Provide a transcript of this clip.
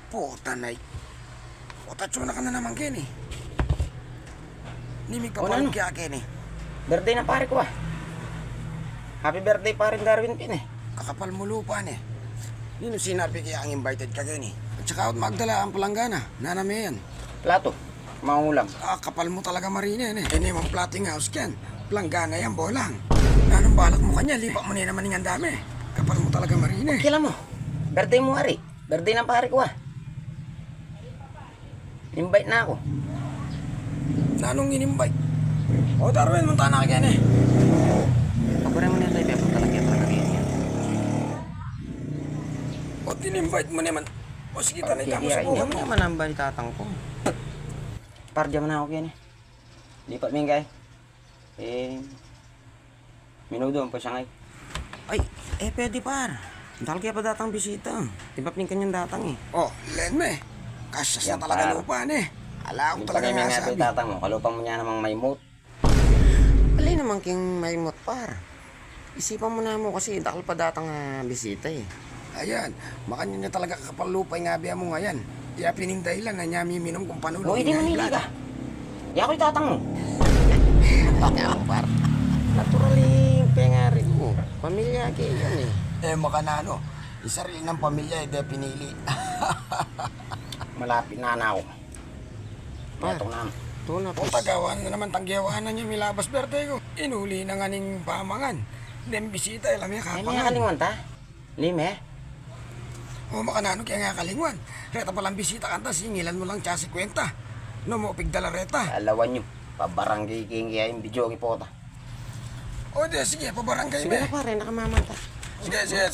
Puta na. Puta tsuna ka na naman, Kenny. Nimig pa O, palang ano? kaya, Kenny. Birthday na pare ko ah. Happy birthday pare Darwin Pin eh. Kakapal mo lupa, eh. Nino sinabi kaya ang invited ka, Kenny? At saka out magdala ang palanggana. Naname yan. Plato, mangulam. Kapal mo talaga, Marina, yan eh. Kini mong plating house yan. Palanggana yan, bolang. Anong balak mo kanya? Lipa mo niya naman ang dami. Kapal mo talaga, Marina, eh. Kailan mo? Birthday mo ari. Birthday ng pare ko ah. Invite na ako. Nanong in-invite? O, Darwin, munta na ka, Kenny. Pagkurin mo nito ibe, punta lang yan talaga yan. O, tin-invite mo naman. O, sige, tanay ka mo sa Hindi buhay mo mo. naman ang balitatang ko. Par, diyan mo na ako yan eh. Lipat mo yung guy. Minudo ang pasyangay. Ay, pwede par. Dahil kaya pa datang bisita. Tibap ng kanyang datang eh. O, len me. Kasyas Yan, na talaga par. lupa, eh. Ala ko Yung talaga pagay nga nasabi. datang mo, kalupang mo niya namang may moat. Alay naman king may moat par. Isipan mo na mo kasi dahil pa datang bisita eh. Ayan, makanya niya talaga kakapal lupa yung abiya mo ngayon. Kaya pining dahilan na niya miminom kung paano Mo, hindi manili ka. Di ako itatang mo. Ako par. Naturally, pengari ko. Pamilya kayo yan eh. Makanano. Isa rin ng pamilya, pinili. Malapit na ako. Etong na. Ito na Kung tagawan na naman tanggiyawan na niya milabas birthday ko. Inuli na nga ning pamangan. Then bisita, alam niya Ay, may kapangan. kalingwan ta? Lime? O makanano kaya nga kalingwan. Reta palang bisita kanta, singilan mo lang tsasi kwenta. No mo pigdala reta. Alawan nyo. Pabarangay king kaya yung video kipota. O di, sige, pabarangay Sige me. na pare, nakamamanta. Sige, sige, sige.